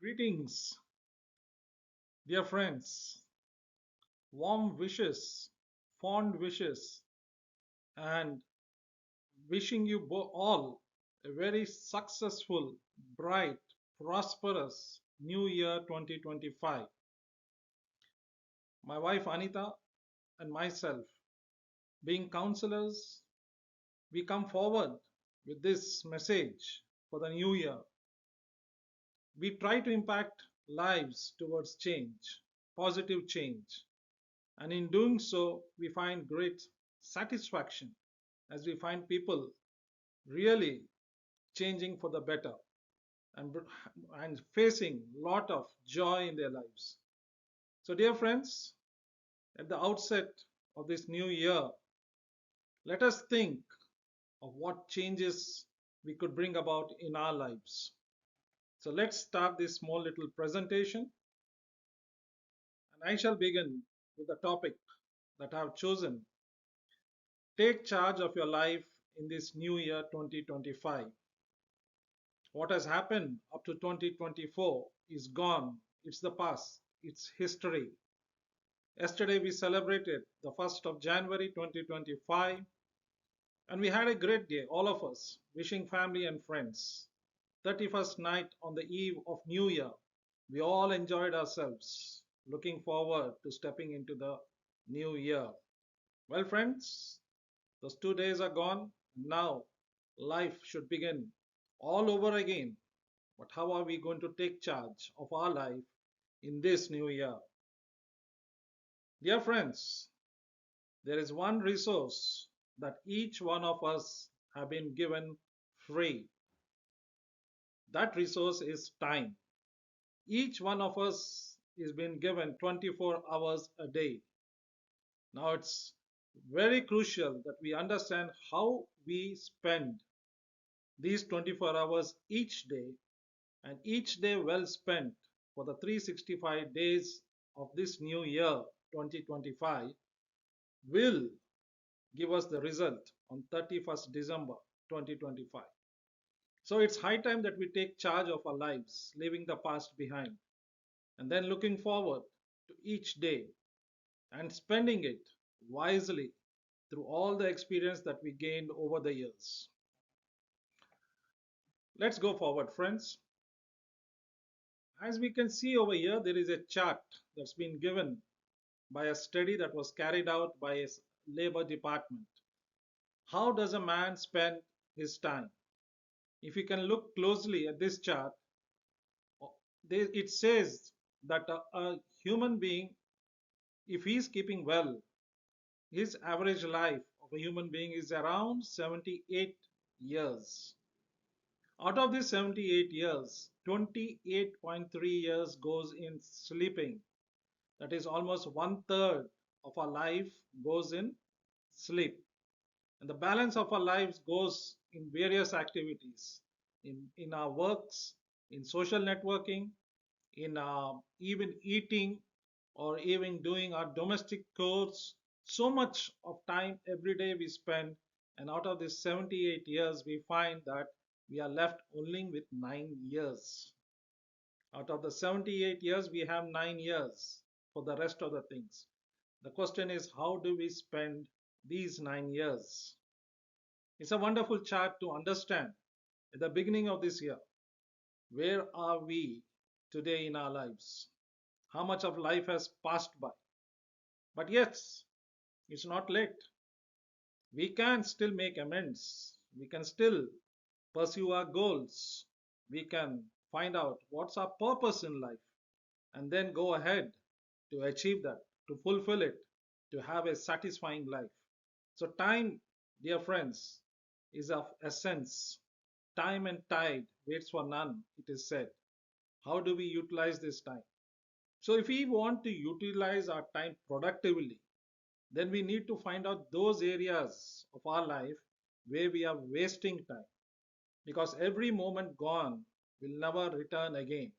Greetings, dear friends. Warm wishes, fond wishes, and wishing you all a very successful, bright, prosperous New Year 2025. My wife Anita and myself, being counselors, we come forward with this message for the new year. We try to impact lives towards change, positive change. And in doing so, we find great satisfaction as we find people really changing for the better and, and facing a lot of joy in their lives. So, dear friends, at the outset of this new year, let us think of what changes we could bring about in our lives. So, let's start this small little presentation, and I shall begin with the topic that I have chosen. Take charge of your life in this new year 2025. What has happened up to 2024 is gone. It's the past. It's history. Yesterday we celebrated the 1st of January 2025 and we had a great day, all of us, wishing family and friends. 31st night on the eve of New Year, we all enjoyed ourselves, looking forward to stepping into the new year. Well, friends, those 2 days are gone. Now life should begin all over again. But how are we going to take charge of our life in this new year? Dear friends, there is one resource that each one of us have been given free. That resource is time. Each one of us is being given 24 hours a day. Now it's very crucial that we understand how we spend these 24 hours each day, and each day well spent for the 365 days of this new year 2025 will give us the result on 31st December 2025. So it's high time that we take charge of our lives, leaving the past behind, and then looking forward to each day and spending it wisely through all the experience that we gained over the years. Let's go forward, friends. As we can see over here, there is a chart that's been given by a study that was carried out by a labor department. How does a man spend his time? If you can look closely at this chart, it says that a human being, if he is keeping well, his average life of a human being is around 78 years. Out of these 78 years, 28.3 years goes in sleeping. That is almost one third of our life goes in sleep. And the balance of our lives goes in various activities, in our works, in social networking, in even eating, or even doing our domestic chores. So much of time every day we spend, and out of these 78 years, we find that we are left only with 9 years. Out of the 78 years, we have 9 years for the rest of the things. The question is, how do we spend these 9 years? It's a wonderful chart to understand at the beginning of this year. Where are we today in our lives? How much of life has passed by? But yes, it's not late. We can still make amends. We can still pursue our goals. We can find out what's our purpose in life and then go ahead to achieve that, to fulfill it, to have a satisfying life. So, time, dear friends, is of essence. Time and tide waits for none, it is said. How do we utilize this time? So, if we want to utilize our time productively, then we need to find out those areas of our life where we are wasting time, because every moment gone will never return again.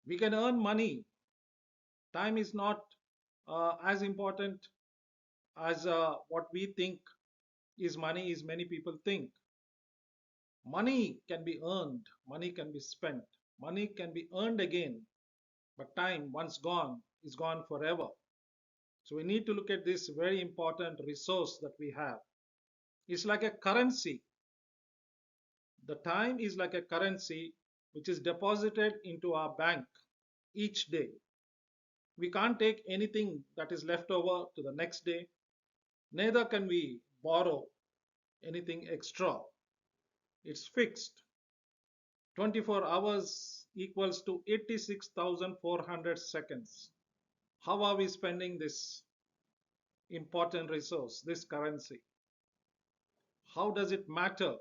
We can earn money. Time is not as important as what we think is money, is many people think. Money can be earned, money can be spent. Money can be earned again, but time, once gone, is gone forever. So we need to look at this very important resource that we have. It's like a currency. The time is like a currency which is deposited into our bank each day. We can't take anything that is left over to the next day, neither can we borrow anything extra. It's fixed. 24 hours equals to 86,400 seconds. How are we spending this important resource, this currency? How does it matter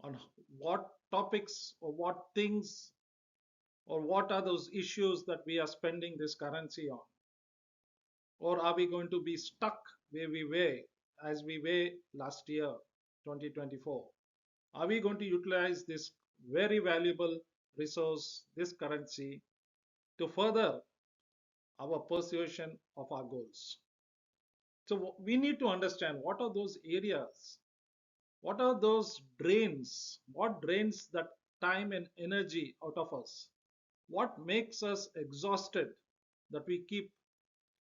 on what topics or what things or what are those issues that we are spending this currency on? Or are we going to be stuck where we were as we were last year, 2024? Are we going to utilize this very valuable resource, this currency, to further our persuasion of our goals? So we need to understand what are those areas, what are those drains, what drains that time and energy out of us, what makes us exhausted that we keep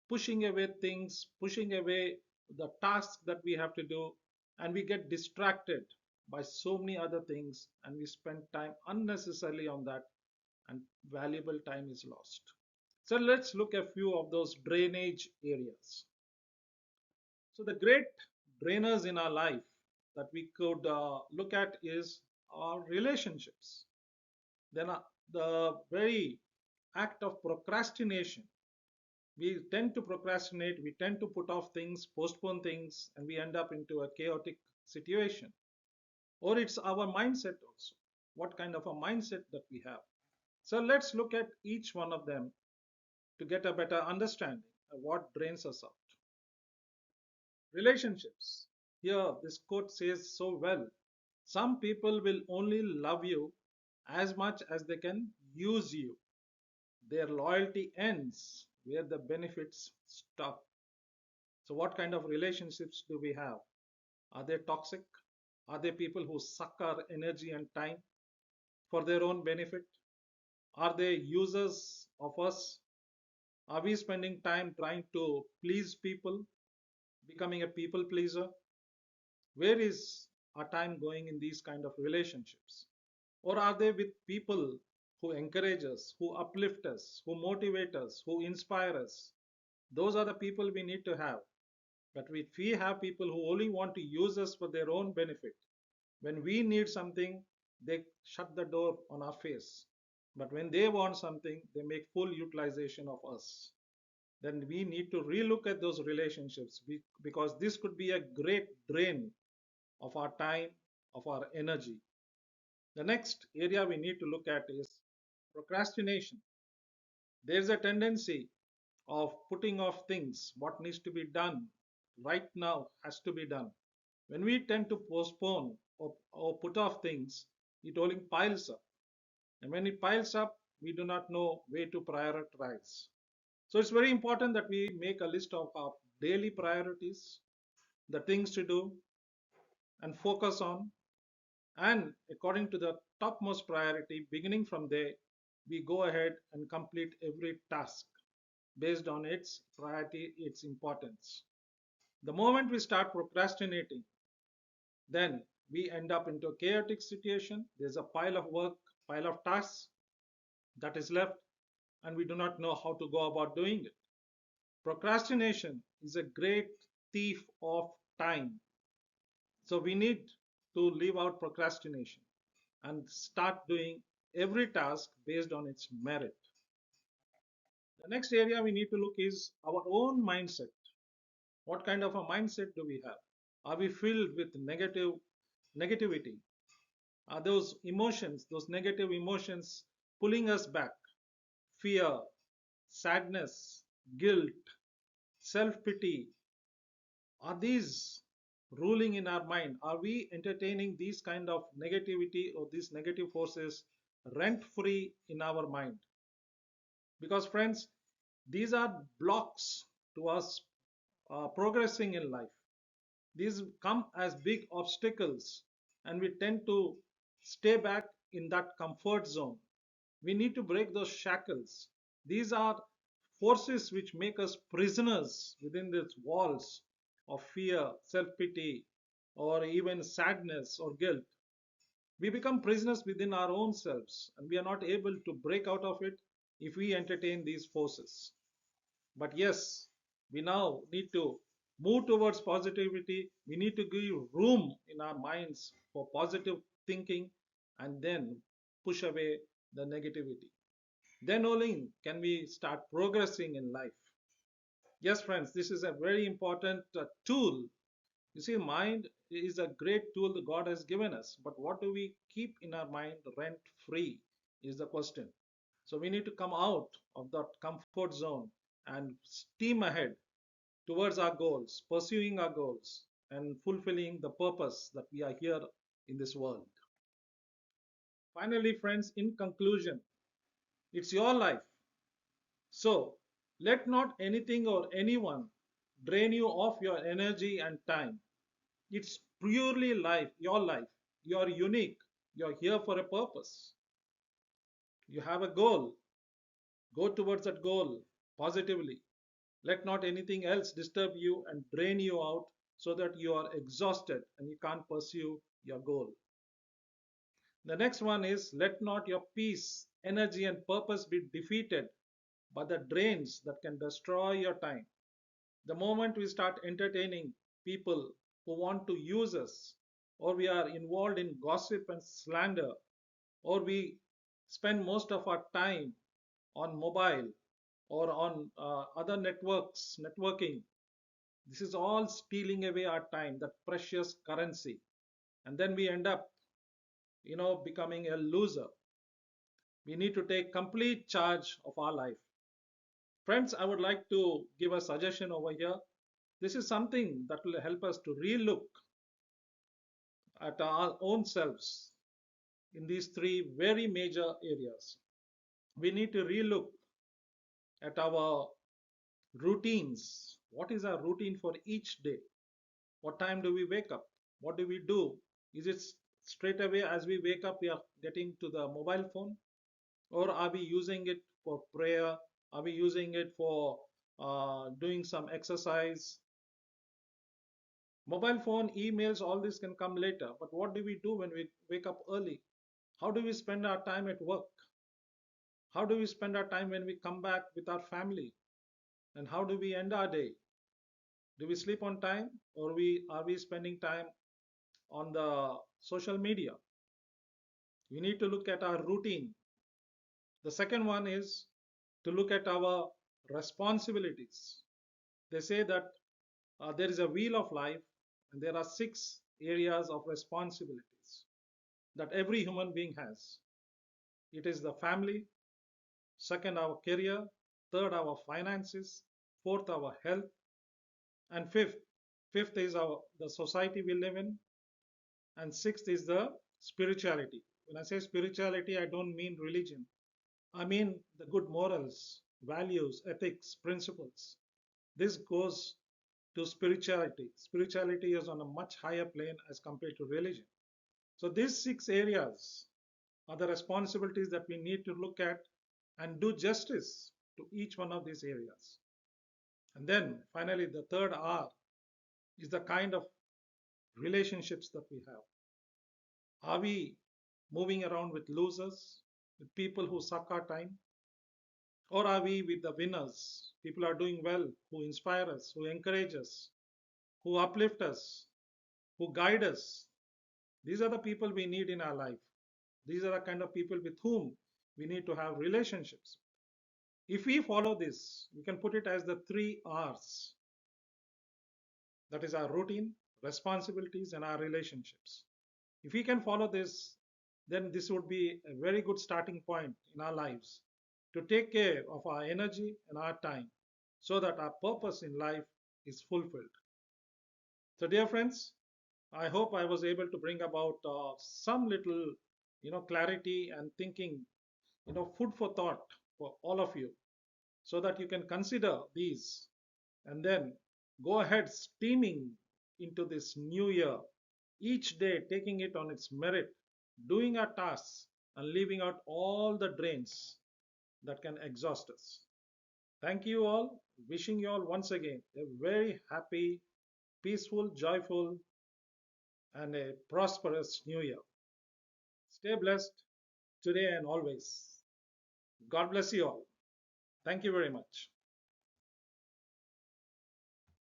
pushing away things, pushing away the tasks that we have to do, and we get distracted by so many other things, and we spend time unnecessarily on that, and valuable time is lost. So let's look at a few of those drainage areas. So the great drainers in our life that we could look at is our relationships. Then the very act of procrastination. We tend to procrastinate, we tend to put off things, postpone things, and we end up into a chaotic situation. Or it's our mindset also. What kind of a mindset that we have? So let's look at each one of them to get a better understanding of what drains us out. Relationships. Here, this quote says so well. Some people will only love you as much as they can use you. Their loyalty ends where the benefits stop. So, what kind of relationships do we have? Are they toxic? Are they people who suck our energy and time for their own benefit? Are they users of us? Are we spending time trying to please people, becoming a people pleaser? Where is our time going in these kind of relationships? Or are they with people who encourage us, who uplift us, who motivate us, who inspire us? Those are the people we need to have. But if we have people who only want to use us for their own benefit, when we need something, they shut the door on our face. But when they want something, they make full utilization of us. Then we need to relook at those relationships because this could be a great drain of our time, of our energy. The next area we need to look at is procrastination. There's a tendency of putting off things. What needs to be done right now has to be done. When we tend to postpone or put off things, it only piles up. And when it piles up, we do not know where to prioritize. So it's very important that we make a list of our daily priorities, the things to do, and focus on. And according to the topmost priority, beginning from there, we go ahead and complete every task based on its priority, its importance. The moment we start procrastinating, then we end up into a chaotic situation. There's a pile of work, pile of tasks that is left, and we do not know how to go about doing it. Procrastination is a great thief of time. So we need to leave out procrastination and start doing every task based on its merit. The next area we need to look is our own mindset. What kind of a mindset do we have? Are we filled with negativity? Are those emotions, those negative emotions pulling us back? Fear, sadness, guilt, self-pity, are these ruling in our mind? Are we entertaining these kind of negativity or these negative forces rent free in our mind? Because friends, these are blocks to us progressing in life. These come as big obstacles, and we tend to stay back in that comfort zone. We need to break those shackles. These are forces which make us prisoners within these walls of fear, self pity, or even sadness or guilt. We become prisoners within our own selves, and we are not able to break out of it if we entertain these forces. But yes, we now need to move towards positivity. We need to give room in our minds for positive thinking and then push away the negativity. Then only can we start progressing in life. Yes, friends, this is a very important tool. You see, mind is a great tool that God has given us, but what do we keep in our mind rent free is the question. So we need to come out of that comfort zone and steam ahead towards our goals, pursuing our goals, and fulfilling the purpose that we are here in this world. Finally, friends, in conclusion, it's your life. So let not anything or anyone drain you of your energy and time. It's purely life, your life. You are unique. You're here for a purpose. You have a goal. Go towards that goal positively. Let not anything else disturb you and drain you out so that you are exhausted and you can't pursue your goal. The next one is let not your peace, energy, and purpose be defeated by the drains that can destroy your time. The moment we start entertaining people who want to use us, or we are involved in gossip and slander, or we spend most of our time on mobile or on other networking, this is all stealing away our time, that precious currency. And then we end up, becoming a loser. We need to take complete charge of our life. Friends, I would like to give a suggestion over here. This is something that will help us to relook at our own selves in these three very major areas. We need to relook at our routines. What is our routine for each day? What time do we wake up? What do we do? Is it straight away as we wake up, we are getting to the mobile phone? Or are we using it for prayer? Are we using it for doing some exercise? Mobile phone, emails, all this can come later. But what do we do when we wake up early? How do we spend our time at work? How do we spend our time when we come back with our family? And how do we end our day? Do we sleep on time, or we are we spending time on the social media? We need to look at our routine. The second one is to look at our responsibilities. They say that there is a wheel of life, and there are 6 areas of responsibilities that every human being has. It is the family, second, our career, third, our finances, fourth, our health, and fifth is the society we live in, and sixth is the spirituality. When I say spirituality, I don't mean religion. I mean the good morals, values, ethics, principles. This goes to spirituality. Spirituality is on a much higher plane as compared to religion. So these 6 areas are the responsibilities that we need to look at and do justice to each one of these areas. And then finally, the third R is the kind of relationships that we have. Are we moving around with losers, with people who suck our time? Or are we with the winners? People are doing well, who inspire us, who encourage us, who uplift us, who guide us. These are the people we need in our life. These are the kind of people with whom we need to have relationships. If we follow this, we can put it as the 3 R's. That is our routine, responsibilities, and our relationships. If we can follow this, then this would be a very good starting point in our lives to take care of our energy and our time so that our purpose in life is fulfilled. So, dear friends, I hope I was able to bring about some little, clarity and thinking, food for thought for all of you, so that you can consider these and then go ahead steaming into this new year, each day taking it on its merit, doing our tasks and leaving out all the drains that can exhaust us. Thank you all. Wishing you all once again a very happy, peaceful, joyful, and a prosperous new year. Stay blessed today and always. God bless you all. Thank you very much.